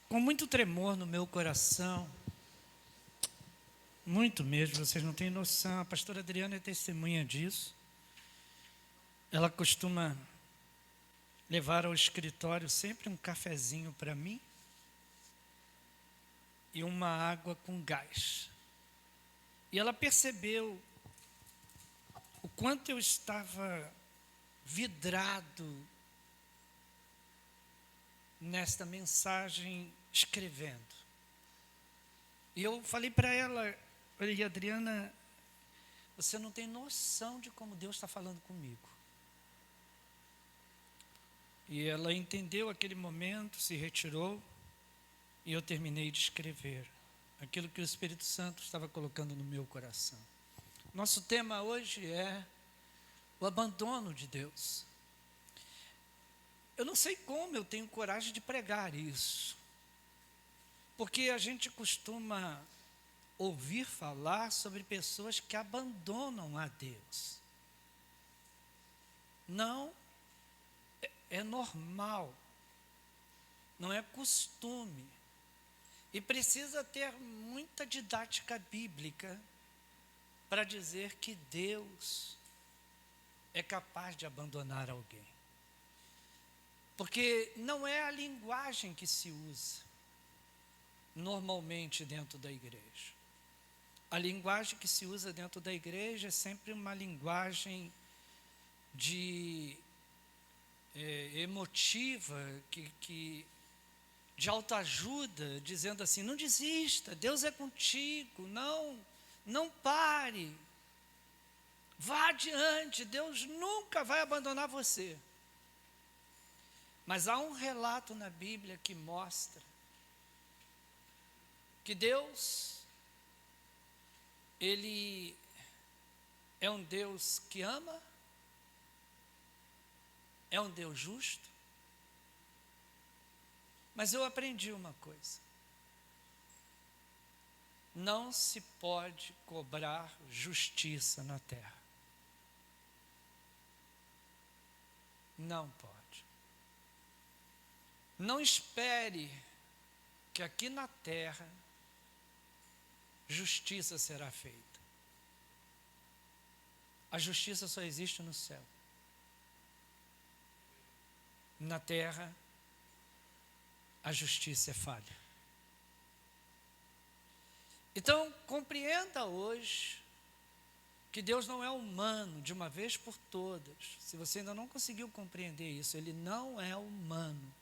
com muito tremor no meu coração, muito mesmo, vocês não têm noção, a pastora Adriana é testemunha disso. Ela costuma levar ao escritório sempre um cafezinho para mim e uma água com gás. E ela percebeu o quanto eu estava vidrado nesta mensagem escrevendo. E eu falei para ela, olha, Adriana, você não tem noção de como Deus está falando comigo. E ela entendeu aquele momento, se retirou, e eu terminei de escrever aquilo que o Espírito Santo estava colocando no meu coração. Nosso tema hoje é o abandono de Deus. Eu não sei como eu tenho coragem de pregar isso, porque a gente costuma ouvir falar sobre pessoas que abandonam a Deus. Não é normal, não é costume, e precisa ter muita didática bíblica para dizer que Deus é capaz de abandonar alguém. Porque não é a linguagem que se usa normalmente dentro da igreja. A linguagem que se usa dentro da igreja é sempre uma linguagem de emotiva, de autoajuda, dizendo assim, não desista, Deus é contigo, não pare, vá adiante, Deus nunca vai abandonar você. Mas há um relato na Bíblia que mostra que Deus, Ele é um Deus que ama, é um Deus justo, mas eu aprendi uma coisa: não se pode cobrar justiça na terra. Não pode. Não espere que aqui na terra justiça será feita. A justiça só existe no céu. Na terra, a justiça é falha. Então, compreenda hoje que Deus não é humano de uma vez por todas. Se você ainda não conseguiu compreender isso, Ele não é humano.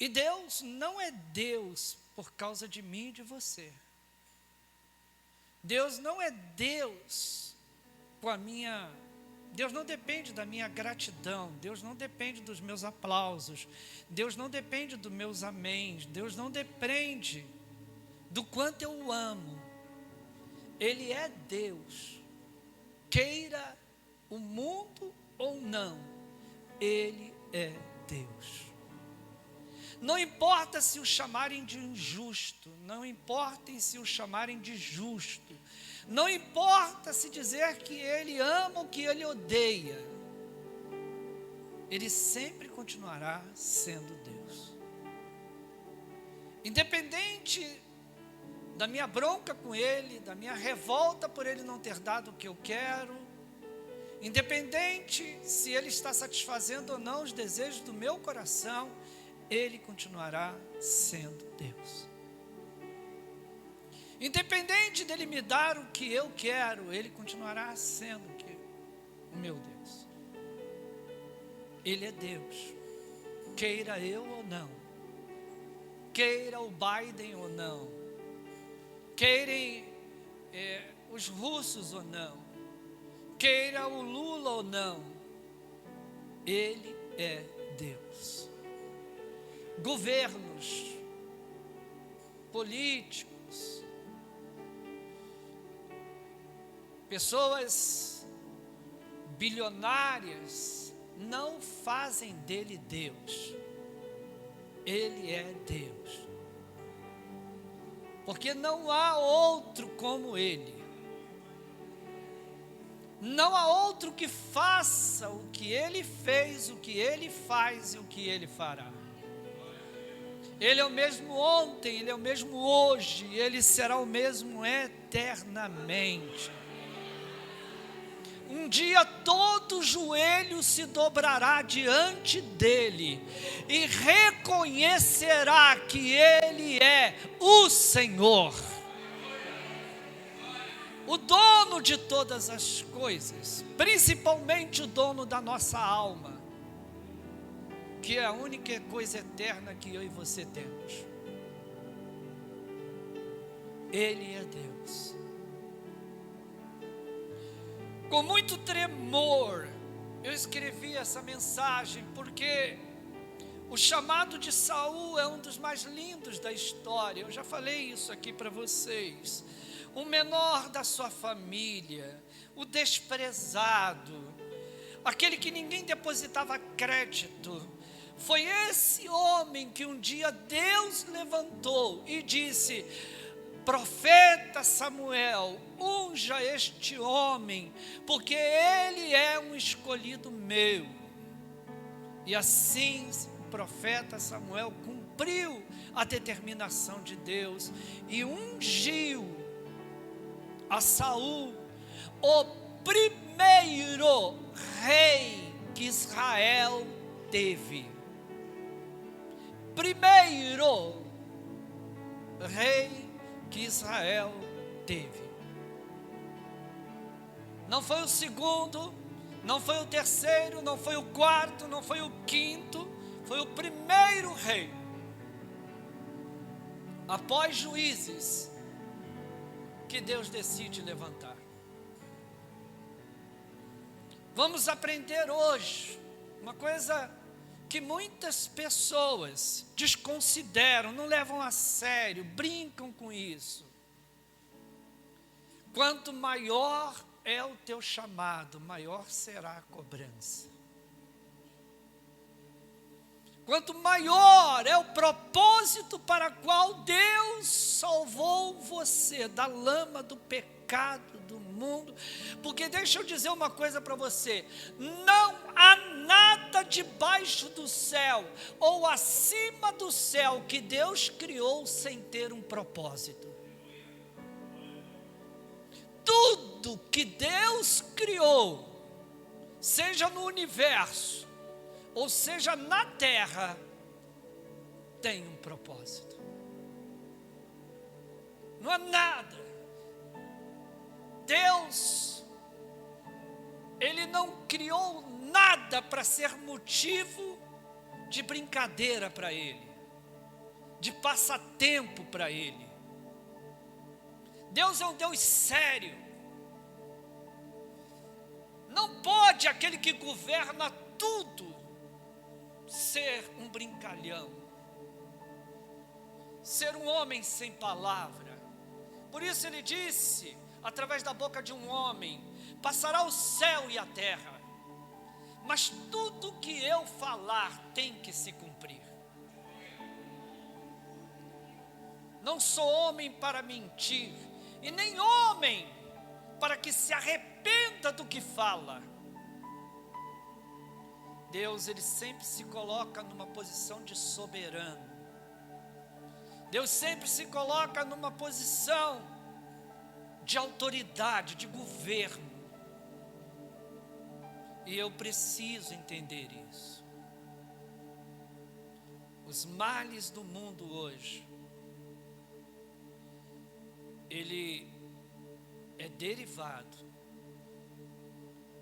E Deus não é Deus por causa de mim e de você. Deus não é Deus com a minha... Deus não depende da minha gratidão, Deus não depende dos meus aplausos, Deus não depende dos meus améns, Deus não depende do quanto eu o amo. Ele é Deus, queira o mundo ou não, Ele é Deus. Não importa se o chamarem de injusto, não importa se o chamarem de justo, não importa se dizer que Ele ama ou que Ele odeia, Ele sempre continuará sendo Deus. Independente da minha bronca com Ele, da minha revolta por Ele não ter dado o que eu quero, independente se Ele está satisfazendo ou não os desejos do meu coração, Ele continuará sendo Deus. Independente dele me dar o que eu quero, Ele continuará sendo o meu Deus. Ele é Deus, queira eu ou não, queira o Biden ou não, queirem os russos ou não, queira o Lula ou não, Ele é Deus. Governos, políticos, pessoas bilionárias não fazem dele Deus. Ele é Deus. Porque não há outro como Ele. Não há outro que faça o que Ele fez, o que Ele faz e o que Ele fará. Ele é o mesmo ontem, Ele é o mesmo hoje, Ele será o mesmo eternamente. Um dia todo joelho se dobrará diante dEle e reconhecerá que Ele é o Senhor, o dono de todas as coisas, principalmente o dono da nossa alma, que é a única coisa eterna que eu e você temos. Ele é Deus. Com muito tremor, eu escrevi essa mensagem, porque o chamado de Saul é um dos mais lindos da história. Eu já falei isso aqui para vocês. O menor da sua família, o desprezado, aquele que ninguém depositava crédito. Foi esse homem que um dia Deus levantou e disse: profeta Samuel, unja este homem, porque ele é um escolhido meu. E assim o profeta Samuel cumpriu a determinação de Deus e ungiu a Saul, o primeiro rei que Israel teve. Primeiro rei que Israel teve. Não foi o segundo, não foi o terceiro, não foi o quarto, não foi o quinto, foi o primeiro rei. Após juízes, que Deus decide levantar. Vamos aprender hoje uma coisa que muitas pessoas desconsideram, não levam a sério, brincam com isso. Quanto maior é o teu chamado, maior será a cobrança. Quanto maior é o propósito para qual Deus salvou você da lama do pecado do mundo, porque deixa eu dizer uma coisa para você: não há nada debaixo do céu ou acima do céu que Deus criou sem ter um propósito. Tudo que Deus criou, seja no universo, ou seja na terra, tem um propósito. Não há nada. Deus, Ele não criou nada para ser motivo de brincadeira para Ele, de passatempo para Ele. Deus é um Deus sério. Não pode aquele que governa tudo ser um brincalhão, ser um homem sem palavra. Por isso Ele disse, através da boca de um homem: passará o céu e a terra, mas tudo que eu falar tem que se cumprir. Não sou homem para mentir, e nem homem para que se arrependa do que fala. Deus, Ele sempre se coloca numa posição de soberano. Deus sempre se coloca numa posição de autoridade, de governo. E eu preciso entender isso. Os males do mundo hoje, ele é derivado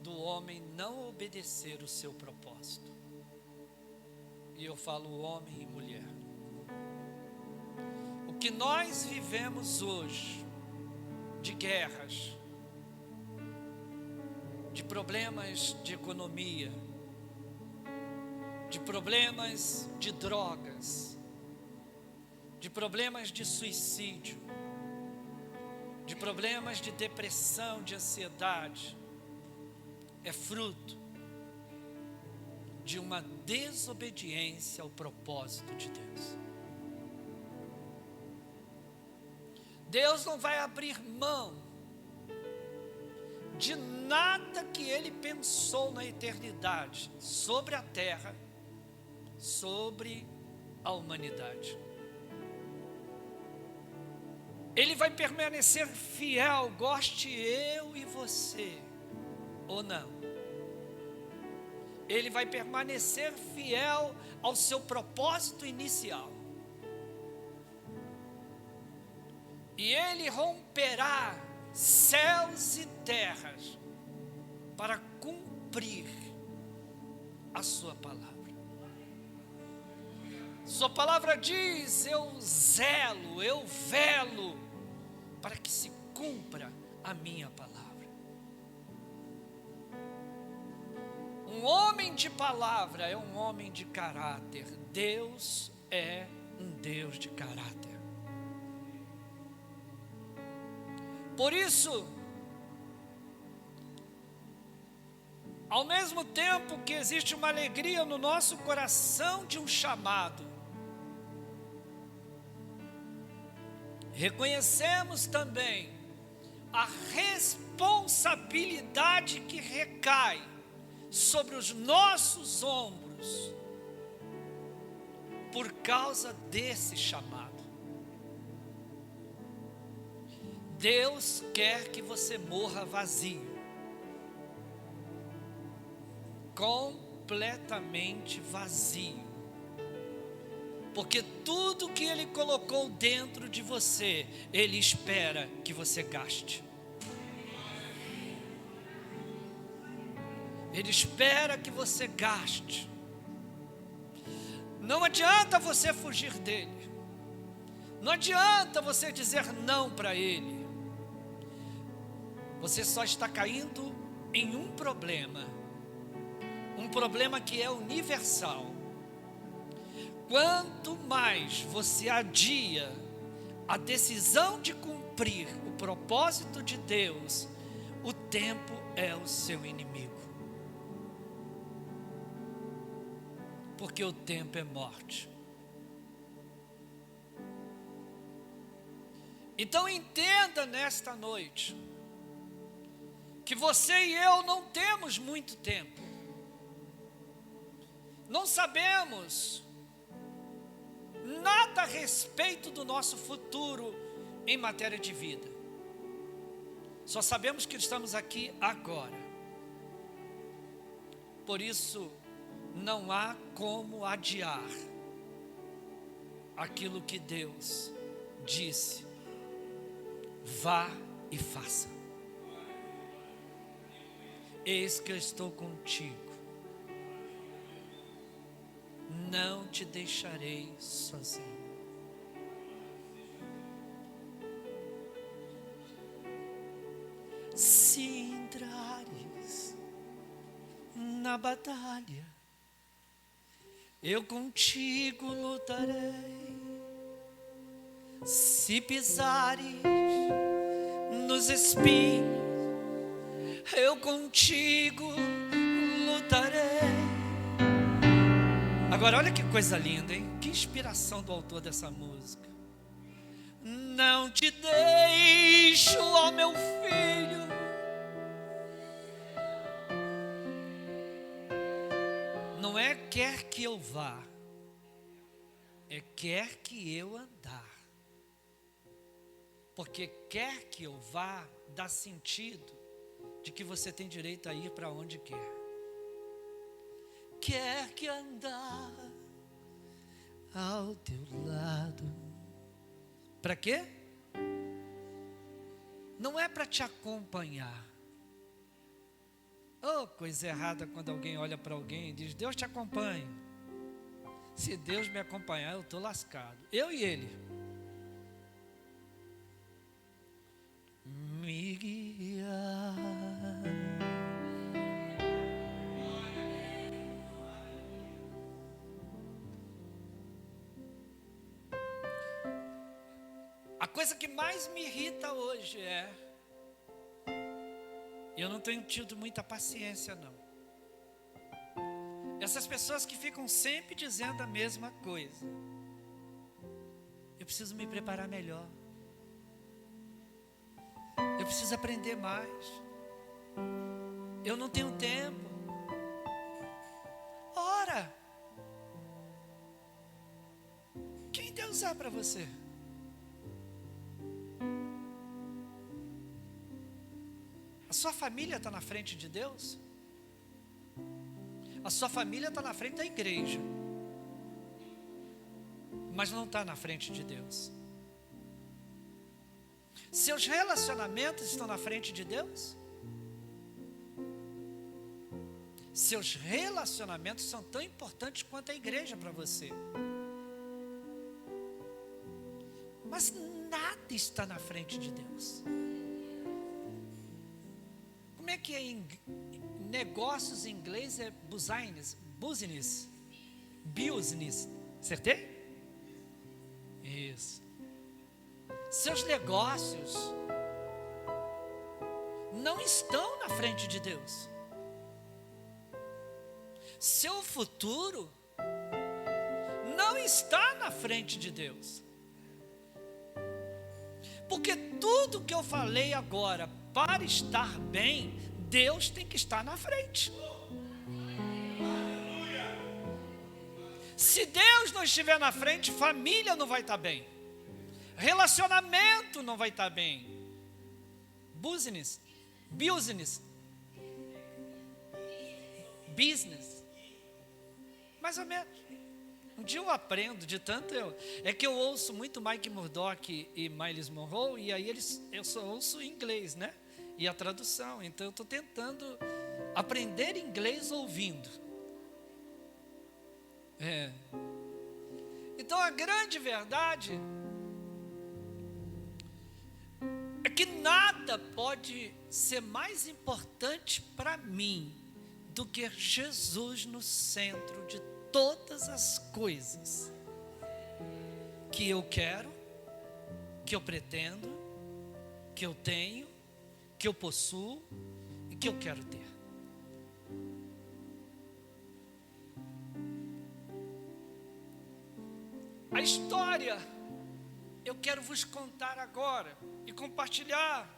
do homem não obedecer o seu propósito. E eu falo homem e mulher. O que nós vivemos hoje, de guerras, de problemas de economia, de problemas de drogas, de problemas de suicídio, de problemas de depressão, de ansiedade, é fruto de uma desobediência ao propósito de Deus. Deus não vai abrir mão de nada que Ele pensou na eternidade, sobre a terra, sobre à humanidade. Ele vai permanecer fiel, goste eu e você, ou não. Ele vai permanecer fiel ao seu propósito inicial. E ele romperá céus e terras para cumprir a sua palavra. Sua palavra diz: eu zelo, eu velo para que se cumpra a minha palavra. Um homem de palavra é um homem de caráter. Deus é um Deus de caráter. Por isso, ao mesmo tempo que existe uma alegria no nosso coração de um chamado, reconhecemos também a responsabilidade que recai sobre os nossos ombros por causa desse chamado. Deus quer que você morra vazio, completamente vazio, porque tudo que Ele colocou dentro de você, Ele espera que você gaste. Ele espera que você gaste. Não adianta você fugir dele, não adianta você dizer não para Ele. Você só está caindo em um problema que é universal. Quanto mais você adia a decisão de cumprir o propósito de Deus, o tempo é o seu inimigo. Porque o tempo é morte. Então entenda nesta noite que você e eu não temos muito tempo. Não sabemos nada a respeito do nosso futuro em matéria de vida. Só sabemos que estamos aqui agora. Por isso, não há como adiar aquilo que Deus disse. Vá e faça. Eis que eu estou contigo. Não te deixarei sozinho. Se entrares na batalha, eu contigo lutarei. Se pisares nos espinhos, eu contigo lutarei. Agora olha que coisa linda, hein? Que inspiração do autor dessa música. Não te deixo, ó meu filho, não é quer que eu vá, é quer que eu andar. Porque quer que eu vá dá sentido de que você tem direito a ir para onde quer. Quer que andar ao teu lado. Para quê? Não é para te acompanhar. Oh, coisa errada quando alguém olha para alguém e diz: Deus te acompanha. Se Deus me acompanhar, eu estou lascado. Eu e ele. Me guiar. A coisa que mais me irrita hoje é, eu não tenho tido muita paciência não, essas pessoas que ficam sempre dizendo a mesma coisa. Eu preciso me preparar melhor, eu preciso aprender mais, eu não tenho tempo. Ora, usar para você. A sua família está na frente de Deus? A sua família está na frente da igreja, mas não está na frente de Deus. Seus relacionamentos estão na frente de Deus? Seus relacionamentos são tão importantes quanto a igreja para você. Mas nada está na frente de Deus. Como é que é negócios em inglês? É business. Acertei? Isso. Seus negócios não estão na frente de Deus. Seu futuro não está na frente de Deus. Porque tudo que eu falei agora, para estar bem, Deus tem que estar na frente. Se Deus não estiver na frente, família não vai estar bem, relacionamento não vai estar bem, business, mais ou menos. Um dia eu aprendo, de tanto é que eu ouço muito Mike Murdock e Myles Monroe, e aí eu só ouço em inglês, né? E a tradução, então eu estou tentando aprender inglês ouvindo. Então a grande verdade é que nada pode ser mais importante para mim do que Jesus no centro de todas as coisas que eu quero, que eu pretendo, que eu tenho, que eu possuo e que eu quero ter. A história eu quero vos contar agora e compartilhar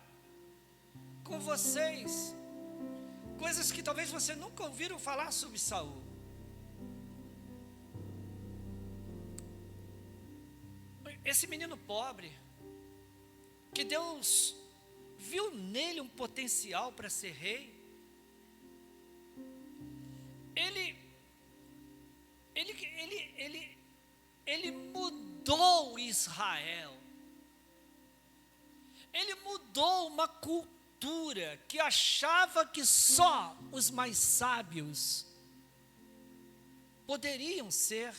com vocês coisas que talvez você nunca ouviram falar sobre Saul. Esse menino pobre, que Deus viu nele um potencial para ser rei, ele mudou Israel. Ele mudou uma cultura que achava que só os mais sábios poderiam ser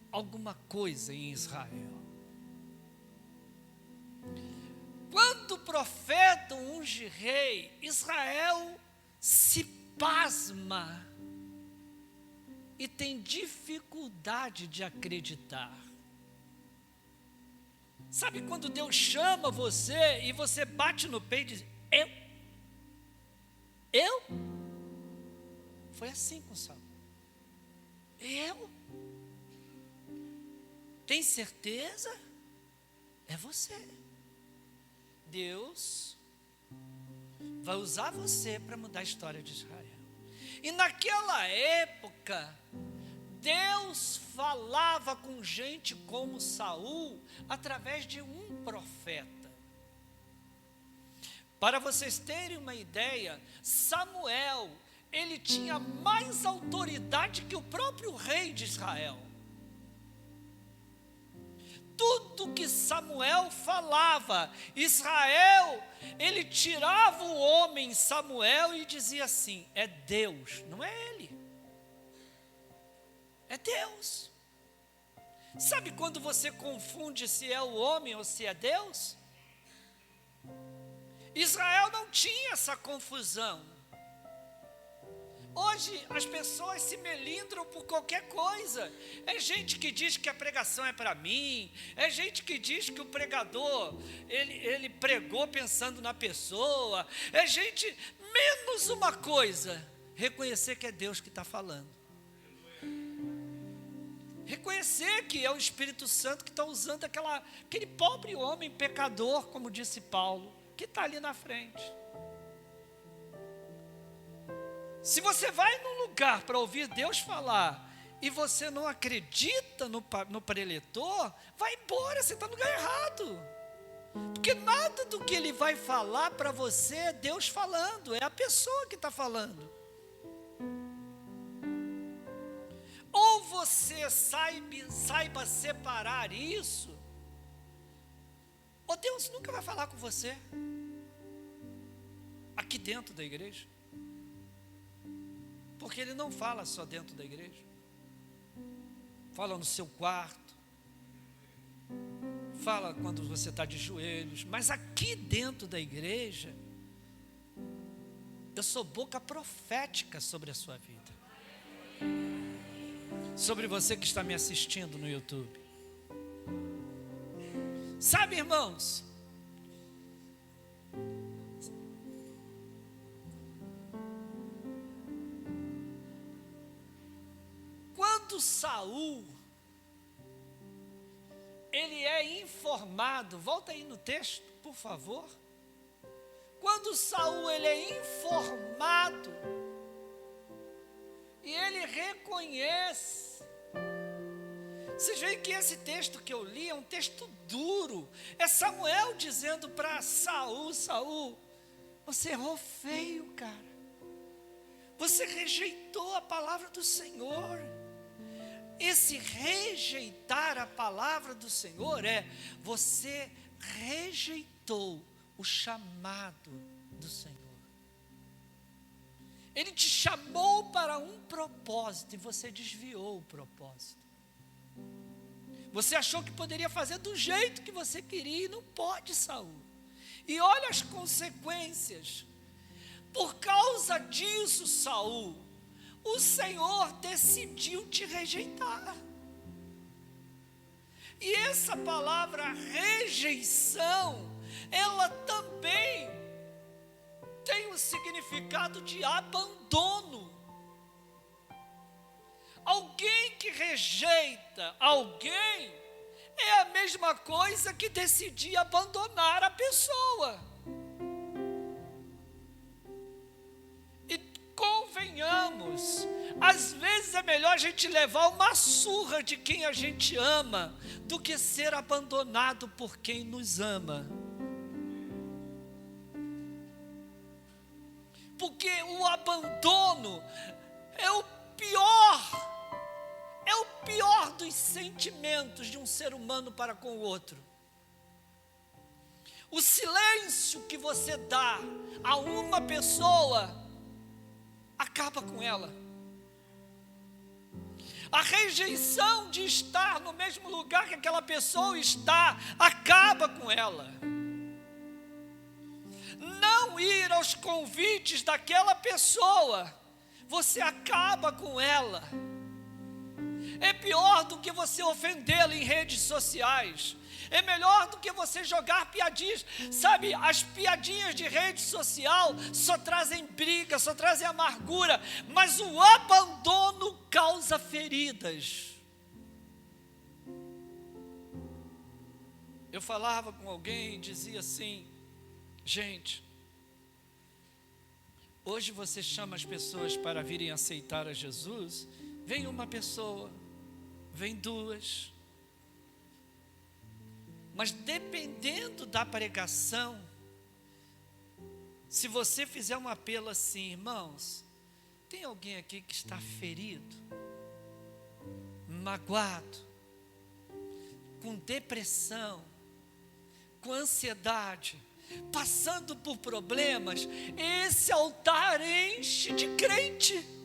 alguma coisa em Israel. Quando o profeta unge rei, Israel se pasma e tem dificuldade de acreditar. Sabe quando Deus chama você e você bate no peito e diz, eu? Foi assim com Saul. Eu? Tem certeza? É você. Deus vai usar você para mudar a história de Israel. E naquela época, Deus falava com gente como Saul através de um profeta. Para vocês terem uma ideia, Samuel, ele tinha mais autoridade que o próprio rei de Israel. Tudo que Samuel falava, Israel, ele tirava o homem Samuel e dizia assim, é Deus, não é ele, é Deus. Sabe quando você confunde se é o homem ou se é Deus? Israel não tinha essa confusão. Hoje as pessoas se melindram por qualquer coisa. É gente que diz que a pregação é para mim. É gente que diz que o pregador, ele pregou pensando na pessoa. É gente, menos uma coisa, reconhecer que é Deus que está falando. Reconhecer que é o Espírito Santo que está usando aquele pobre homem pecador, como disse Paulo, que está ali na frente. Se você vai num lugar para ouvir Deus falar e você não acredita no preletor, vai embora, você está no lugar errado. Porque nada do que ele vai falar para você é Deus falando, é a pessoa que está falando. Ou você saiba separar isso, ou Deus nunca vai falar com você, aqui dentro da igreja. Porque Ele não fala só dentro da igreja, fala no seu quarto, fala quando você está de joelhos, mas aqui dentro da igreja, eu sou boca profética sobre a sua vida, sobre você que está me assistindo no YouTube. Sabe, irmãos, quando Saul, ele é informado, volta aí no texto, por favor. Quando Saul, ele é informado, e ele reconhece. Vocês veem que esse texto que eu li é um texto duro. É Samuel dizendo para Saul: Saul, você errou feio, cara. Você rejeitou a palavra do Senhor. Esse rejeitar a palavra do Senhor você rejeitou o chamado do Senhor. Ele te chamou para um propósito e você desviou o propósito. Você achou que poderia fazer do jeito que você queria e não pode, Saul. E olha as consequências. Por causa disso, Saul, o Senhor decidiu te rejeitar. E essa palavra rejeição, ela também tem o significado de abandono. Alguém que rejeita alguém é a mesma coisa que decidir abandonar a pessoa. E convenhamos, às vezes é melhor a gente levar uma surra de quem a gente ama do que ser abandonado por quem nos ama. Porque o abandono é o pior dos sentimentos de um ser humano para com o outro. O silêncio que você dá a uma pessoa acaba com ela. A rejeição de estar no mesmo lugar que aquela pessoa está acaba com ela. Não ir aos convites daquela pessoa, você acaba com ela. É pior do que você ofendê-la em redes sociais. É melhor do que você jogar piadinhas. Sabe, as piadinhas de rede social só trazem briga, só trazem amargura. Mas o abandono causa feridas. Eu falava com alguém e dizia assim: gente, hoje você chama as pessoas para virem aceitar a Jesus. Vem uma pessoa, vem duas. Mas dependendo da pregação, se você fizer um apelo assim: irmãos, tem alguém aqui que está ferido, magoado, com depressão, com ansiedade, passando por problemas, esse altar enche de crente.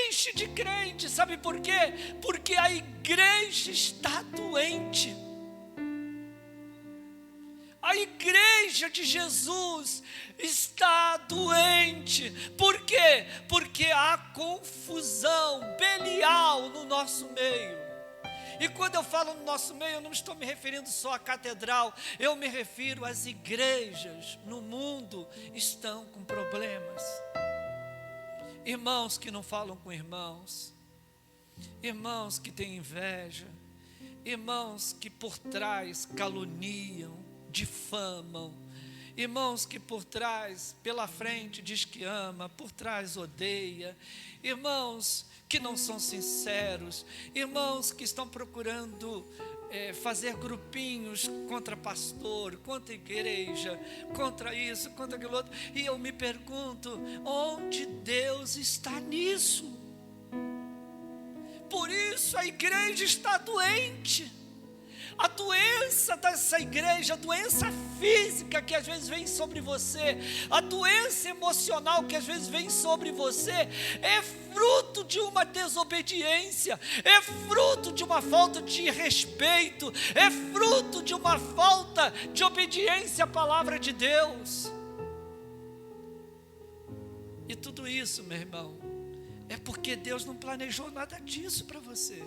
Enche de crente, sabe por quê? Porque a igreja está doente. A igreja de Jesus está doente. Por quê? Porque há confusão, Belial no nosso meio. E quando eu falo no nosso meio, eu não estou me referindo só à catedral, eu me refiro às igrejas no mundo estão com problemas. Irmãos que não falam com irmãos, irmãos que têm inveja, irmãos que por trás caluniam, difamam, Irmãos que por trás, pela frente diz que ama, por trás odeia. Irmãos que não são sinceros. Irmãos que estão procurando fazer grupinhos contra pastor, contra igreja, contra isso, contra aquilo outro. E eu me pergunto, onde Deus está nisso? Por isso a igreja está doente. A doença dessa igreja, a doença física que às vezes vem sobre você, a doença emocional que às vezes vem sobre você, é fruto de uma desobediência, é fruto de uma falta de respeito, é fruto de uma falta de obediência à palavra de Deus. E tudo isso, meu irmão, é porque Deus não planejou nada disso para você.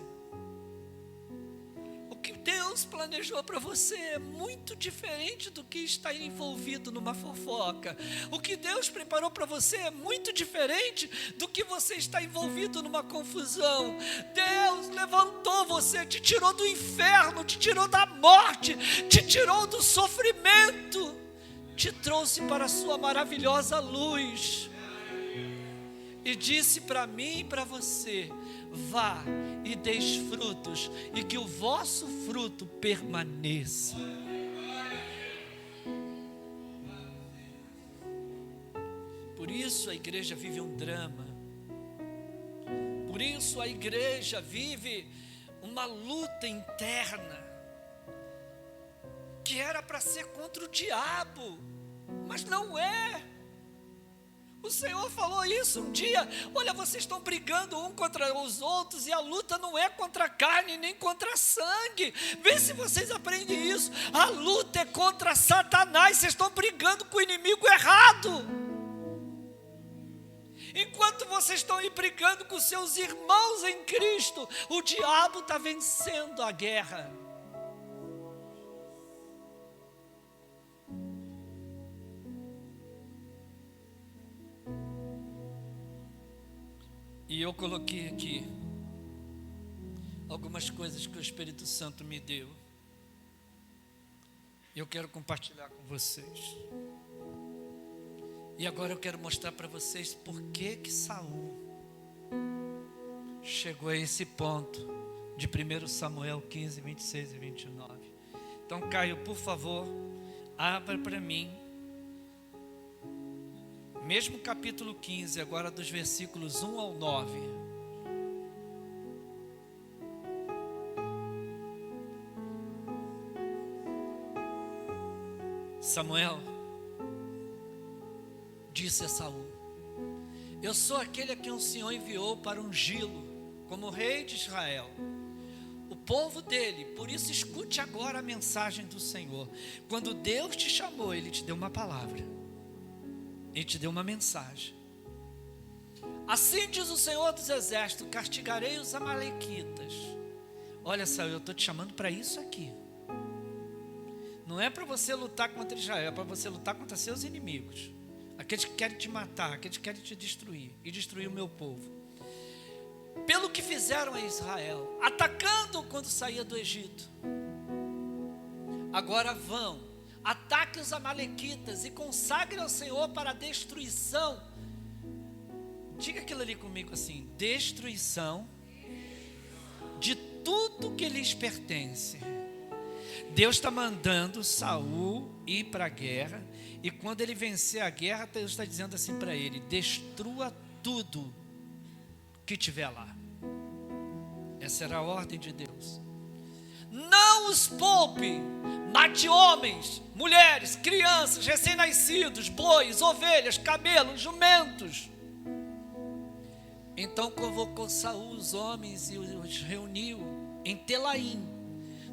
O que Deus planejou para você é muito diferente do que está envolvido numa fofoca. O que Deus preparou para você é muito diferente do que você está envolvido numa confusão. Deus levantou você, te tirou do inferno, te tirou da morte, te tirou do sofrimento, te trouxe para a sua maravilhosa luz. E disse para mim e para você: vá e deis frutos, e que o vosso fruto permaneça. Por isso a igreja vive um drama. Por isso a igreja vive uma luta interna, que era para ser contra o diabo, mas não é. O Senhor falou isso um dia: olha, vocês estão brigando um contra os outros, e a luta não é contra a carne, nem contra sangue. Vê se vocês aprendem isso. A luta é contra Satanás. Vocês estão brigando com o inimigo errado. Enquanto vocês estão aí brigando com seus irmãos em Cristo, o diabo está vencendo a guerra. E eu coloquei aqui algumas coisas que o Espírito Santo me deu. Eu quero compartilhar com vocês. E agora eu quero mostrar para vocês por que Saul chegou a esse ponto de 1 Samuel 15, 26 e 29. Então, Caio, por favor, abra para mim. Mesmo capítulo 15, agora dos versículos 1 ao 9. Samuel disse a Saul: eu sou aquele a quem o Senhor enviou para ungí-lo como rei de Israel, o povo dele. Por isso escute agora a mensagem do Senhor. Quando Deus te chamou, Ele te deu uma palavra, Ele te deu uma mensagem. Assim diz o Senhor dos Exércitos: castigarei os amalequitas. Olha, Saul, eu estou te chamando para isso aqui. Não é para você lutar contra Israel, é para você lutar contra seus inimigos, aqueles que querem te matar, aqueles que querem te destruir e destruir o meu povo. Pelo que fizeram a Israel, atacando-o quando saía do Egito. Agora vão, ataque os amalequitas e consagre ao Senhor para a destruição. Diga aquilo ali comigo assim: destruição de tudo que lhes pertence. Deus está mandando Saul ir para a guerra, e quando ele vencer a guerra, Deus está dizendo assim para ele: destrua tudo que tiver lá. Essa era a ordem de Deus. Não os poupe, mate homens, mulheres, crianças, recém-nascidos, bois, ovelhas, camelos, jumentos. Então convocou Saul os homens e os reuniu em Telaim,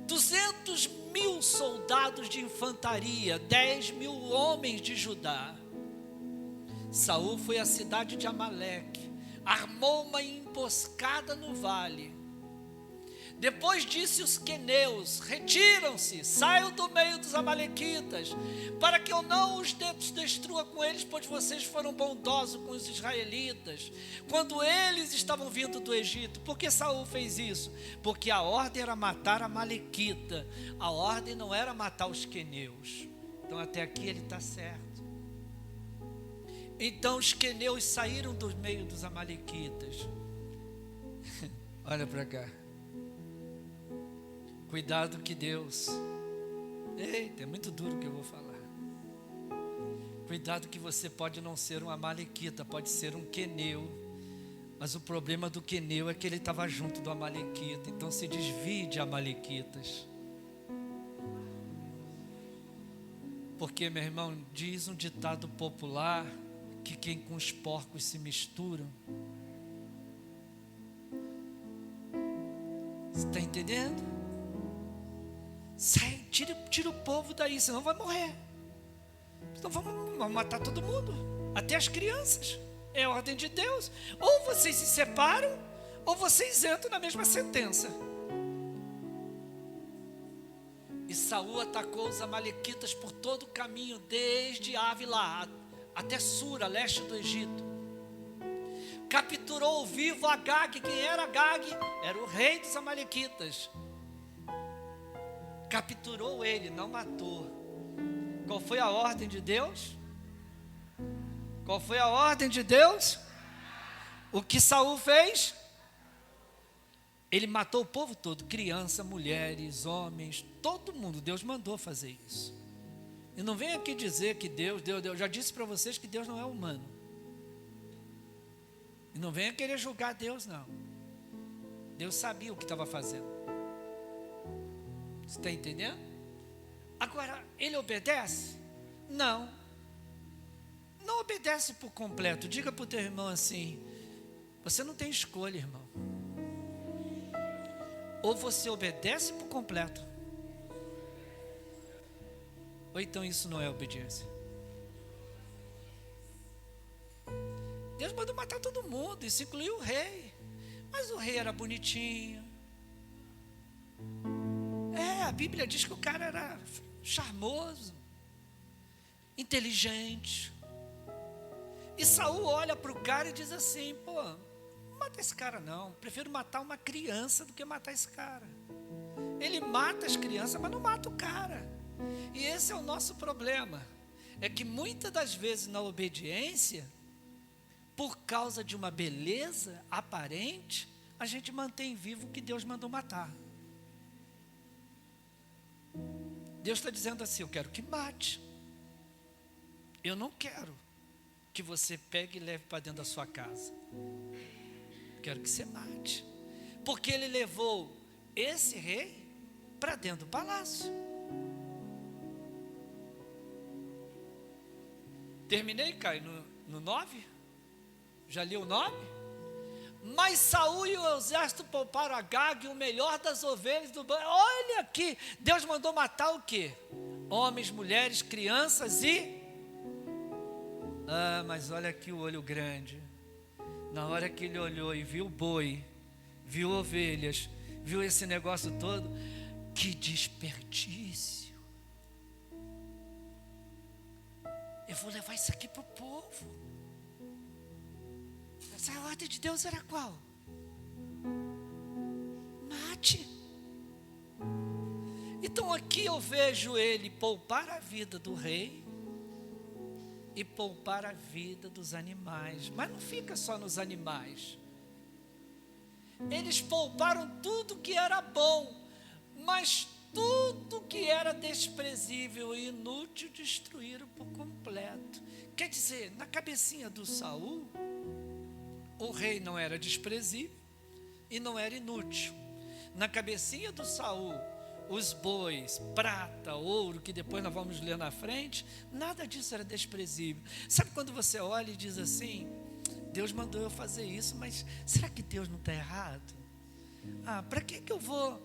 200.000 soldados de infantaria, 10.000 homens de Judá. Saul foi à cidade de Amaleque, armou uma emboscada no vale. Depois disse os queneus: retiram-se, saiam do meio dos amalequitas, para que eu não os destrua com eles, pois vocês foram bondosos com os israelitas quando eles estavam vindo do Egito. Por que Saul fez isso? Porque a ordem era matar a amalequita, a ordem não era matar os queneus. Então até aqui ele está certo. Então os queneus saíram do meio dos amalequitas. Olha para cá. Cuidado que Deus... Eita, é muito duro o que eu vou falar. Cuidado que você pode não ser um amalequita, pode ser um queneu. Mas o problema do queneu é que ele estava junto do amalequita. Então se desvie de amalequitas. Porque, meu irmão, diz um ditado popular que quem com os porcos se misturam. Você está entendendo? Sai, tira o povo daí, senão vai morrer. Senão vamos matar todo mundo, até as crianças. É a ordem de Deus. Ou vocês se separam, ou vocês entram na mesma sentença. E Saul atacou os amalequitas por todo o caminho, desde Ávila até Sura, leste do Egito. Capturou vivo Agag. Quem era Agag? Era o rei dos amalequitas. Capturou ele, não matou. Qual foi a ordem de Deus? Qual foi a ordem de Deus? O que Saul fez? Ele matou o povo todo, criança, mulheres, homens, todo mundo. Deus mandou fazer isso. E não vem aqui dizer que Deus, eu já disse para vocês que Deus não é humano. E não venha querer julgar Deus, não. Deus sabia o que estava fazendo. Você está entendendo? Agora, ele obedece? Não. Não obedece por completo. Diga para o teu irmão assim: você não tem escolha, irmão. Ou você obedece por completo, ou então isso não é obediência. Deus mandou matar todo mundo, isso incluiu o rei. Mas o rei era bonitinho. A Bíblia diz que o cara era charmoso, inteligente. E Saul olha para o cara e diz assim: pô, não mata esse cara não, prefiro matar uma criança do que matar esse cara. Ele mata as crianças, mas não mata o cara. E esse é o nosso problema. É que muitas das vezes na obediência, por causa de uma beleza aparente, a gente mantém vivo o que Deus mandou matar. Deus está dizendo assim: eu quero que mate. Eu não quero que você pegue e leve para dentro da sua casa. Quero que você mate. Porque ele levou esse rei para dentro do palácio. Terminei, Caio, no 9? Já li o 9? Mas Saul e o exército pouparam Agag, o melhor das ovelhas do bando. Olha aqui, Deus mandou matar o quê? Homens, mulheres, crianças e... mas olha aqui o olho grande. Na hora que ele olhou e viu boi, viu ovelhas, viu esse negócio todo, que desperdício. Eu vou levar isso aqui para o povo. Essa ordem de Deus era qual? Mate. Então aqui eu vejo ele poupar a vida do rei e poupar a vida dos animais. Mas não fica só nos animais. Eles pouparam tudo que era bom, mas tudo que era desprezível e inútil destruíram por completo. Quer dizer, na cabecinha do Saul, o rei não era desprezível e não era inútil. Na cabecinha do Saul, os bois, prata, ouro, que depois nós vamos ler na frente, nada disso era desprezível. Sabe quando você olha e diz assim: Deus mandou eu fazer isso, mas será que Deus não está errado? Para que eu vou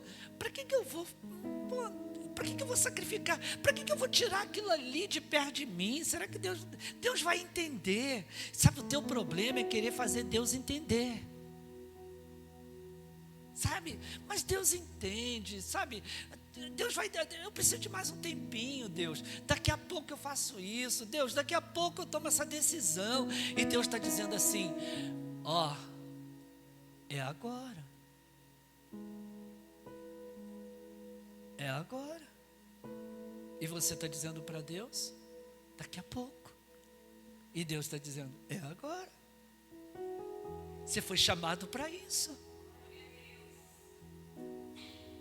sacrificar? Para que eu vou tirar aquilo ali de perto de mim? Será que Deus vai entender? Sabe, o teu problema é querer fazer Deus entender. Sabe? Mas Deus entende, sabe? Deus vai, eu preciso de mais um tempinho, Deus. Daqui a pouco eu faço isso, Deus. Daqui a pouco eu tomo essa decisão. E Deus está dizendo assim: é agora. É agora. E você está dizendo para Deus, daqui a pouco. E Deus está dizendo, é agora. Você foi chamado para isso.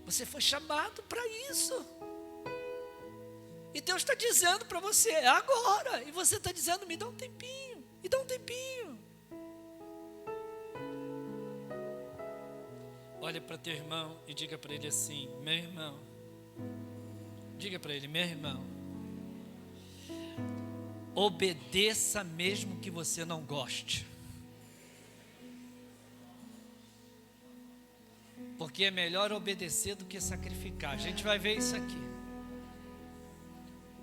Você foi chamado para isso. E Deus está dizendo para você, é agora. E você está dizendo, me dá um tempinho. Me dá um tempinho. Olha para teu irmão e diga para ele assim, meu irmão. Diga para ele, meu irmão. Obedeça mesmo que você não goste. Porque é melhor obedecer do que sacrificar. A gente vai ver isso aqui.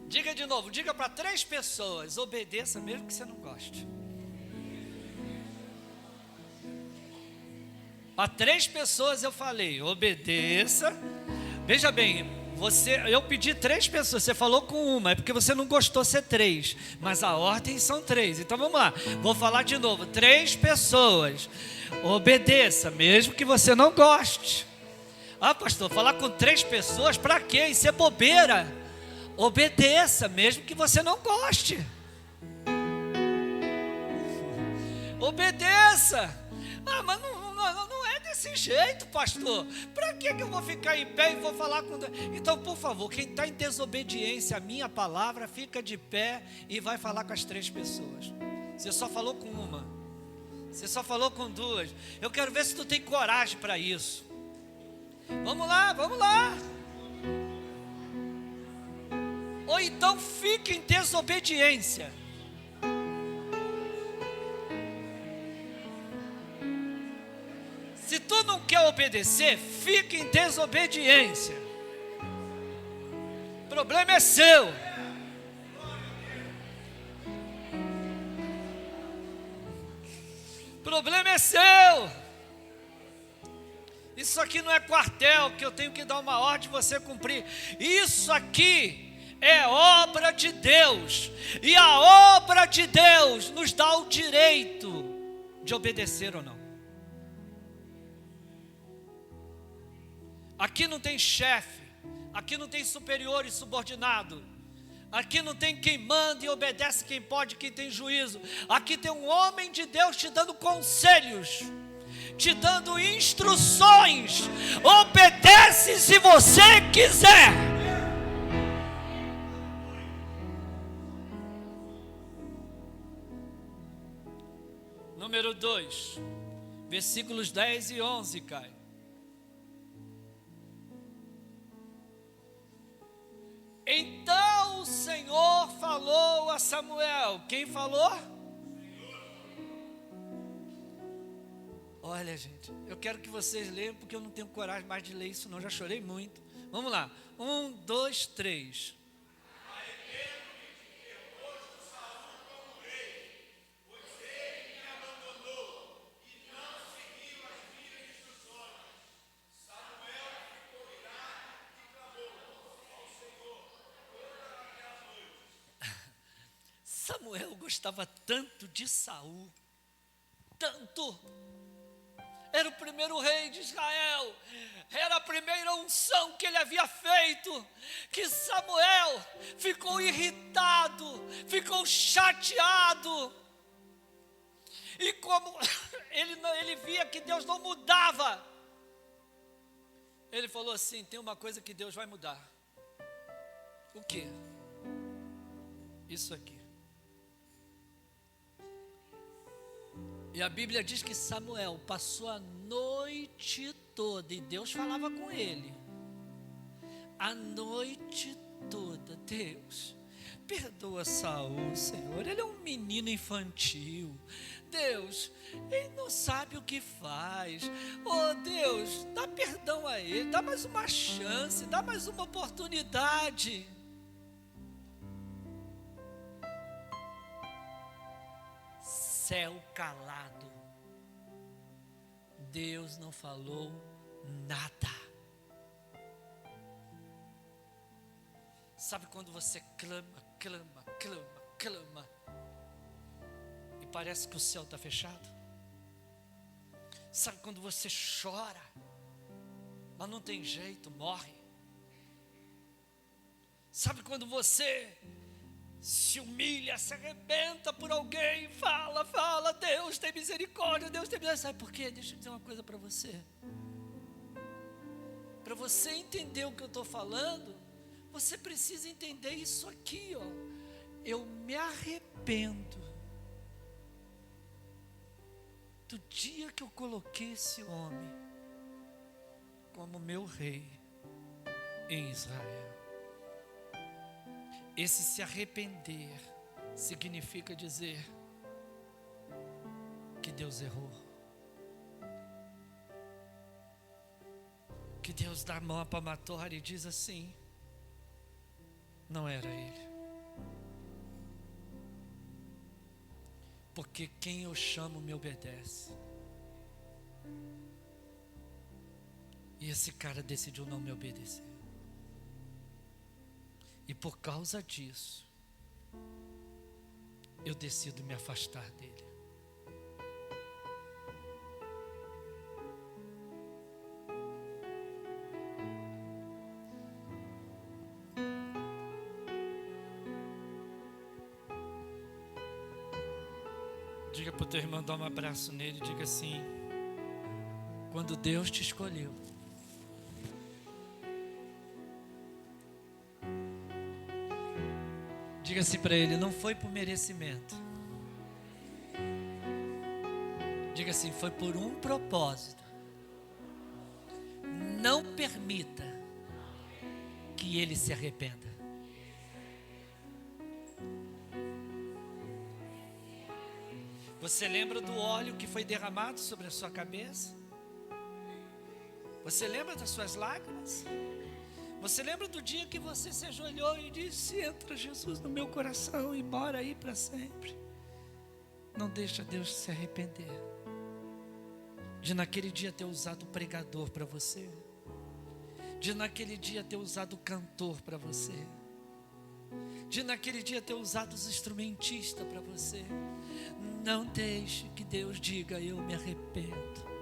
Diga de novo, diga para 3 pessoas, obedeça mesmo que você não goste. Para 3 pessoas eu falei, obedeça. Veja bem, eu pedi 3 pessoas, você falou com uma, é porque você não gostou ser 3, mas a ordem são 3. Então vamos lá, vou falar de novo, 3 pessoas, obedeça, mesmo que você não goste. Ah, pastor, falar com 3 pessoas, para quê? Isso é bobeira. Obedeça, mesmo que você não goste. Obedeça. Ah, mas não é desse jeito, pastor. Para que eu vou ficar em pé e vou falar com... Então, por favor, quem está em desobediência à minha palavra, fica de pé e vai falar com as 3 pessoas. Você só falou com uma. Você só falou com 2. Eu quero ver se tu tem coragem para isso. Vamos lá, vamos lá. Ou então fique em desobediência. Se tu não quer obedecer, fique em desobediência. O problema é seu. O problema é seu. Isso aqui não é quartel que eu tenho que dar uma ordem e você cumprir. Isso aqui é obra de Deus. E a obra de Deus nos dá o direito de obedecer ou não. Aqui não tem chefe, aqui não tem superior e subordinado, aqui não tem quem manda e obedece quem pode, quem tem juízo. Aqui tem um homem de Deus te dando conselhos, te dando instruções. Obedece se você quiser. Número 2, versículos 10 e 11, Caio. Então o Senhor falou a Samuel. Quem falou? Olha, gente, eu quero que vocês leiam, porque eu não tenho coragem mais de ler isso não, já chorei muito. Vamos lá, 1, 2, 3. Samuel gostava tanto de Saul, tanto. Era o primeiro rei de Israel, era a primeira unção que ele havia feito, que Samuel ficou irritado, ficou chateado. E como ele via que Deus não mudava, ele falou assim, tem uma coisa que Deus vai mudar. O quê? Isso aqui. E a Bíblia diz que Samuel passou a noite toda, e Deus falava com ele. A noite toda, Deus, perdoa Saul, Senhor, ele é um menino infantil. Deus, ele não sabe o que faz. Oh Deus, dá perdão a ele, dá mais uma chance, dá mais uma oportunidade. Céu calado. Deus não falou nada. Sabe quando você clama, e parece que o céu está fechado? Sabe quando você chora, mas não tem jeito, morre? Sabe quando você se humilha, se arrebenta por alguém, fala, Deus tem misericórdia, Deus tem misericórdia. Sabe por quê? Deixa eu dizer uma coisa para você. Para você entender o que eu estou falando, você precisa entender isso aqui, ó. Eu me arrependo do dia que eu coloquei esse homem como meu rei em Israel. Esse se arrepender significa dizer que Deus errou, que Deus dá a mão à palmatória e diz assim: não era ele, porque quem eu chamo me obedece. E esse cara decidiu não me obedecer. E por causa disso, eu decido me afastar dele. Diga para o teu irmão, dá um abraço nele, diga assim: quando Deus te escolheu, diga assim para ele, não foi por merecimento. Diga assim, foi por um propósito. Não permita que ele se arrependa. Você lembra do óleo que foi derramado sobre a sua cabeça? Você lembra das suas lágrimas? Você lembra do dia que você se ajoelhou e disse: entra Jesus no meu coração e mora aí para sempre? Não deixa Deus se arrepender de naquele dia ter usado o pregador para você, de naquele dia ter usado o cantor para você, de naquele dia ter usado os instrumentistas para você. Não deixe que Deus diga: eu me arrependo.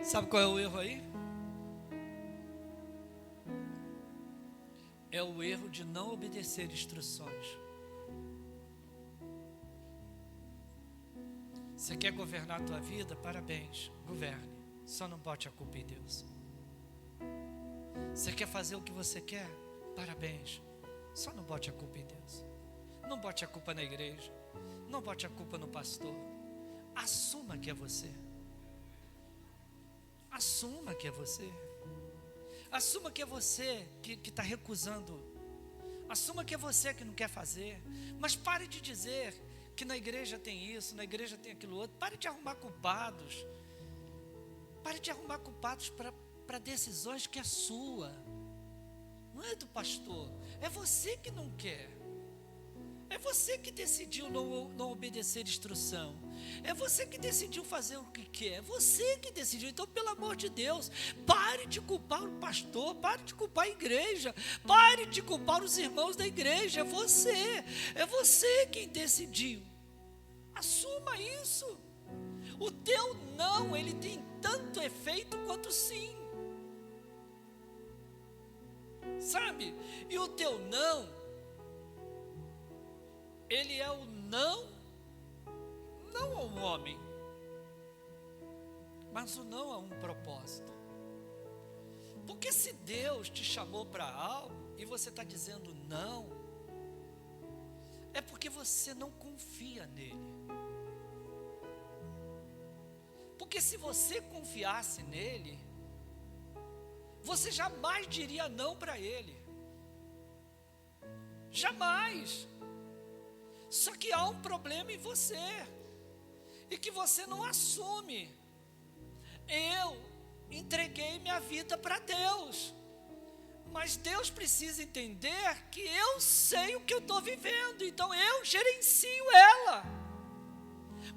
Sabe qual é o erro aí? É o erro de não obedecer instruções. Você quer governar a tua vida? Parabéns, governe. Só não bote a culpa em Deus. Você quer fazer o que você quer? Parabéns. Só não bote a culpa em Deus. Não bote a culpa na igreja. Não bote a culpa no pastor. Assuma que é você. Assuma que é você. Assuma que é você que está recusando. Assuma que é você que não quer fazer. Mas pare de dizer que na igreja tem isso, na igreja tem aquilo outro. Pare de arrumar culpados. Pare de arrumar culpados para decisões que é sua. Não é do pastor. É você que não quer. É você que decidiu não obedecer instrução. É você que decidiu fazer o que quer. É você que decidiu. Então, pelo amor de Deus, pare de culpar o pastor. Pare de culpar a igreja. Pare de culpar os irmãos da igreja. É você. É você quem decidiu. Assuma isso. O teu não, ele tem tanto efeito quanto sim. Sabe? E o teu não, ele é o não a um homem, mas o não a um propósito. Porque se Deus te chamou para algo e você está dizendo não, é porque você não confia nele. Porque se você confiasse nele, você jamais diria não para ele. Jamais. Só que há um problema em você, e que você não assume. Eu entreguei minha vida para Deus, mas Deus precisa entender que eu sei o que eu estou vivendo, então eu gerencio ela.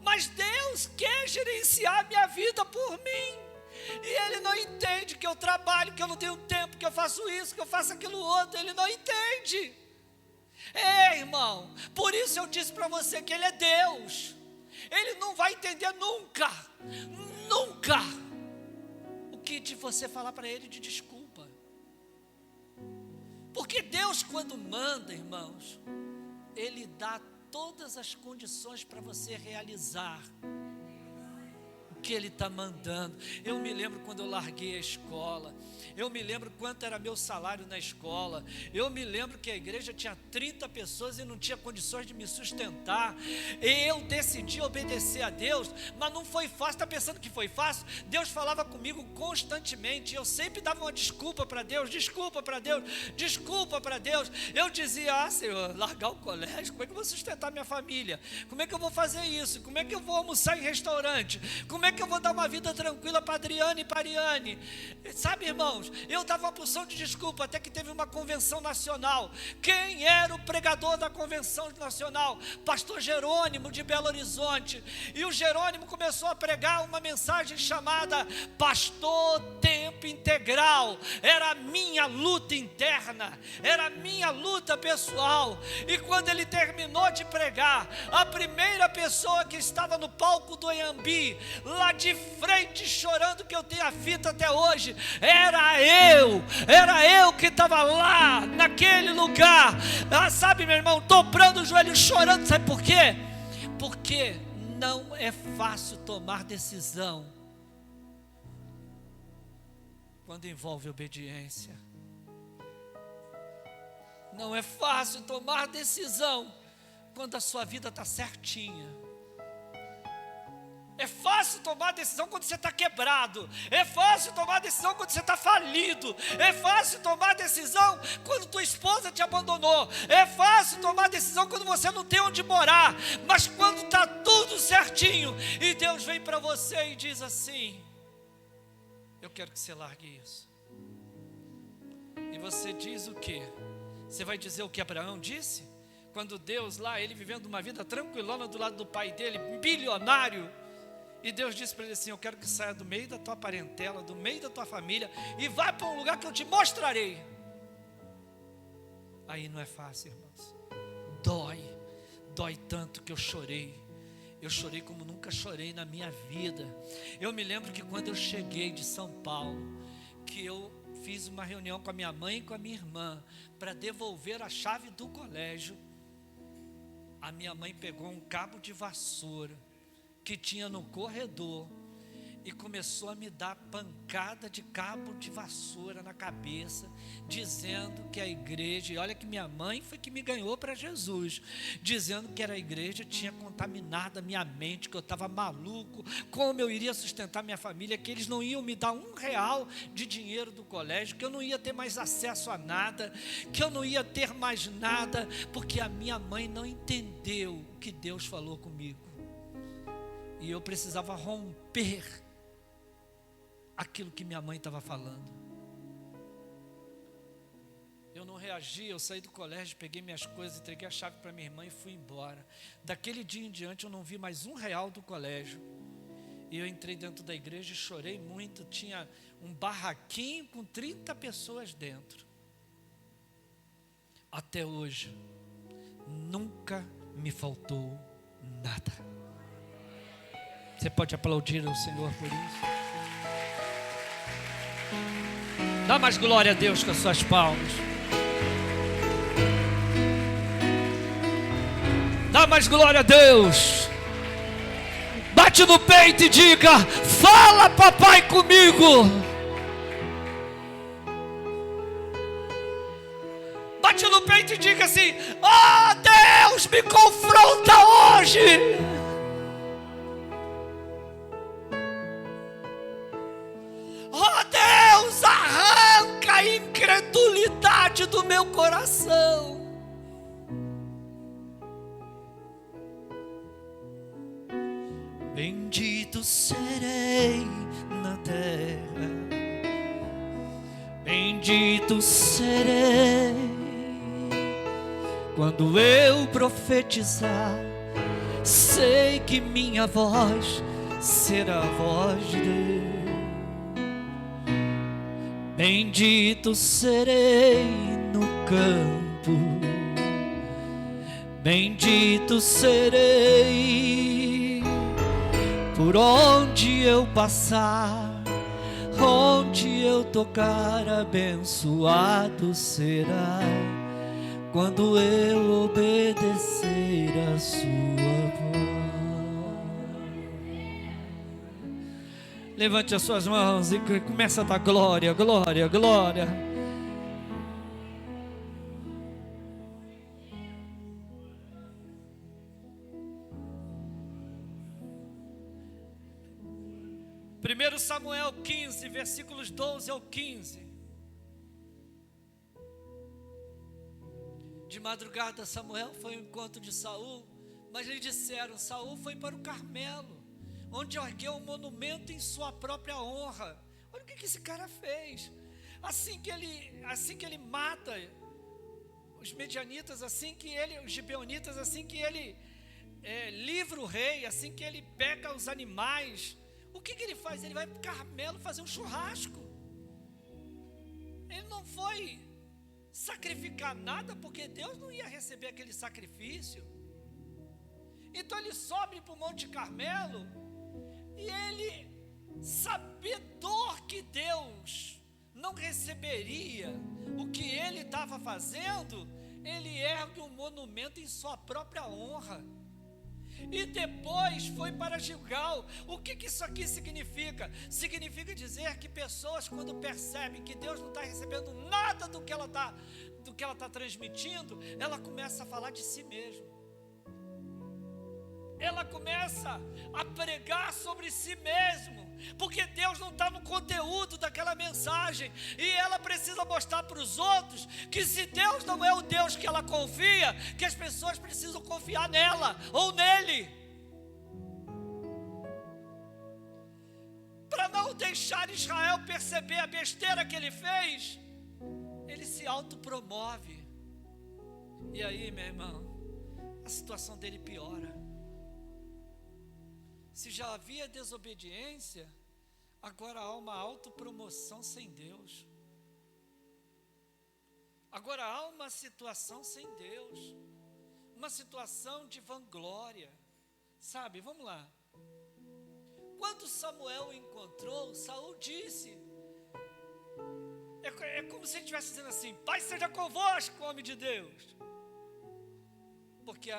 Mas Deus quer gerenciar minha vida por mim, e Ele não entende que eu trabalho, que eu não tenho tempo, que eu faço isso, que eu faço aquilo outro. Ele não entende. É, irmão, por isso eu disse para você que Ele é Deus. Ele não vai entender nunca, nunca, o que de você falar para Ele de desculpa. Porque Deus, quando manda, irmãos, Ele dá todas as condições para você realizar o que Ele está mandando. Eu me lembro quando eu larguei a escola, eu me lembro quanto era meu salário na escola, eu me lembro que a igreja tinha 30 pessoas e não tinha condições de me sustentar, e eu decidi obedecer a Deus, mas não foi fácil. Está pensando que foi fácil? Deus falava comigo constantemente, eu sempre dava uma desculpa para Deus, desculpa para Deus, desculpa para Deus. Eu dizia: Senhor, largar o colégio, como é que eu vou sustentar minha família? Como é que eu vou fazer isso? Como é que eu vou almoçar em restaurante? Como é que eu vou dar uma vida tranquila para Adriane e para Ariane? Sabe, irmãos, eu dava uma porção de desculpa, até que teve uma convenção nacional. Quem era o pregador da convenção nacional? Pastor Jerônimo, de Belo Horizonte. E o Jerônimo começou a pregar uma mensagem chamada Pastor Tempo Integral. Era a minha luta interna, era a minha luta pessoal. E quando ele terminou de pregar, a primeira pessoa que estava no palco do Anhembi, lá de frente, chorando, que eu tenho a fita até hoje, era eu que estava lá, naquele lugar, sabe, meu irmão, dobrando o joelho, chorando. Sabe por quê? Porque não é fácil tomar decisão quando envolve obediência. Não é fácil tomar decisão quando a sua vida está certinha. É fácil tomar decisão quando você está quebrado. É fácil tomar decisão quando você está falido. É fácil tomar decisão quando tua esposa te abandonou. É fácil tomar decisão quando você não tem onde morar. Mas quando está tudo certinho e Deus vem para você e diz assim: eu quero que você largue isso. E você diz o quê? Você vai dizer o que Abraão disse? Quando Deus lá, ele vivendo uma vida tranquilona do lado do pai dele, bilionário, e Deus disse para ele assim: eu quero que saia do meio da tua parentela, do meio da tua família, e vá para um lugar que eu te mostrarei. Aí não é fácil, irmãos. Dói tanto que eu chorei. Eu chorei como nunca chorei na minha vida. Eu me lembro que quando eu cheguei de São Paulo, que eu fiz uma reunião com a minha mãe e com a minha irmã para devolver a chave do colégio, a minha mãe pegou um cabo de vassoura que tinha no corredor e começou a me dar pancada de cabo de vassoura na cabeça, dizendo que a igreja, e olha que minha mãe foi que me ganhou para Jesus, dizendo que a igreja tinha contaminado a minha mente, que eu estava maluco, como eu iria sustentar minha família, que eles não iam me dar R$1 de dinheiro do colégio, que eu não ia ter mais acesso a nada, que eu não ia ter mais nada, porque a minha mãe não entendeu o que Deus falou comigo, e eu precisava romper aquilo que minha mãe estava falando. Eu não reagi, eu saí do colégio, peguei minhas coisas, entreguei a chave para minha irmã e fui embora. Daquele dia em diante eu não vi mais R$1 do colégio. E eu entrei dentro da igreja e chorei muito. Tinha um barraquinho com 30 pessoas dentro. Até hoje, nunca me faltou nada. Você pode aplaudir ao Senhor por isso? Dá mais glória a Deus com as suas palmas. Dá mais glória a Deus. Bate no peito e diga: fala, papai, comigo. Bate no peito e diga assim: oh, Deus, me confronta hoje. Oh, Deus, arranca a incredulidade do meu coração. Bendito serei na terra, bendito serei quando eu profetizar. Sei que minha voz será a voz de Deus. Bendito serei no campo, bendito serei por onde eu passar, onde eu tocar, abençoado será quando eu obedecer a sua voz. Levante as suas mãos e comece a dar glória, glória, glória. Primeiro Samuel 15, versículos 12 ao 15. De madrugada Samuel foi ao encontro de Saul, mas lhe disseram: Saul foi para o Carmelo, onde ergueu um monumento em sua própria honra. Olha o que esse cara fez. Assim que ele mata os medianitas, os gibeonitas, assim que ele livra o rei, assim que ele pega os animais, o que ele faz? Ele vai para o Carmelo fazer um churrasco. Ele não foi sacrificar nada, porque Deus não ia receber aquele sacrifício. Então ele sobe para o Monte Carmelo, e ele, sabedor que Deus não receberia o que ele estava fazendo, ele ergue um monumento em sua própria honra. E depois foi para Gilgal. O que isso aqui significa? Significa dizer que pessoas, quando percebem que Deus não está recebendo nada do que ela está transmitindo, ela começa a falar de si mesma. Ela começa a pregar sobre si mesmo, porque Deus não está no conteúdo daquela mensagem, e ela precisa mostrar para os outros que se Deus não é o Deus que ela confia, que as pessoas precisam confiar nela ou nele. Para não deixar Israel perceber a besteira que ele fez, ele se autopromove. E aí, meu irmão, a situação dele piora. Se já havia desobediência, agora há uma autopromoção sem Deus. Agora há uma situação sem Deus, uma situação de vanglória. Sabe, vamos lá. Quando Samuel o encontrou, Saul disse, é como se ele estivesse dizendo assim: Pai seja convosco, homem de Deus. Porque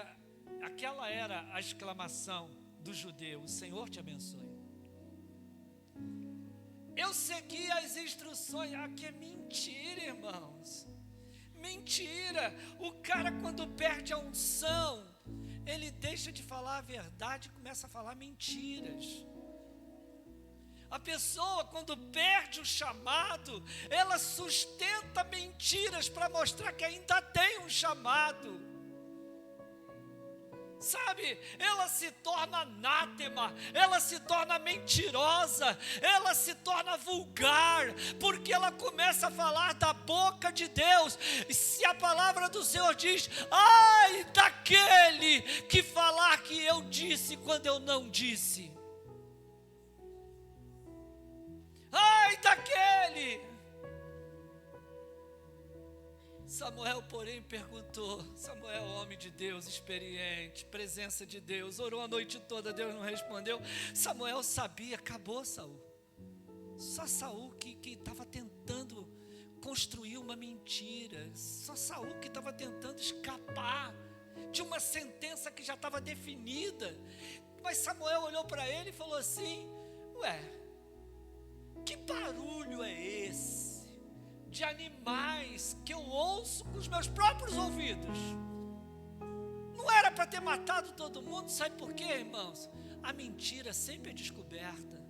aquela era a exclamação do judeu: o Senhor te abençoe. Eu segui as instruções. Que é mentira, irmãos. Mentira. O cara, quando perde a unção, ele deixa de falar a verdade e começa a falar mentiras. A pessoa, quando perde o chamado, ela sustenta mentiras para mostrar que ainda tem um chamado. Sabe, ela se torna anátema, ela se torna mentirosa, ela se torna vulgar, porque ela começa a falar da boca de Deus. E se a palavra do Senhor diz: ai daquele que falar que eu disse quando eu não disse. Ai daquele. Samuel, porém, perguntou. Samuel, homem de Deus, experiente, presença de Deus, orou a noite toda, Deus não respondeu. Samuel sabia, acabou Saul. Só Saul que estava tentando construir uma mentira. Só Saul que estava tentando escapar de uma sentença que já estava definida. Mas Samuel olhou para ele e falou assim: ué, que barulho é esse de animais que eu ouço com os meus próprios ouvidos? Não era para ter matado todo mundo. Sabe por quê, irmãos? A mentira sempre é descoberta,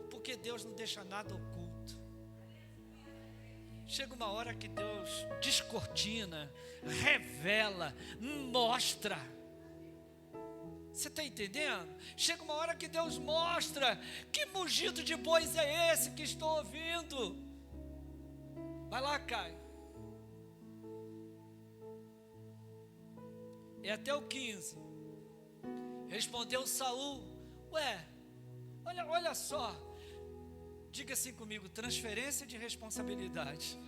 porque Deus não deixa nada oculto. Chega uma hora que Deus descortina, revela, mostra. Você está entendendo? Chega uma hora que Deus mostra: que mugido de bois é esse que estou ouvindo? Vai lá, Caio. É até o 15. Respondeu Saul: ué, olha só. Diga assim comigo: transferência de responsabilidade.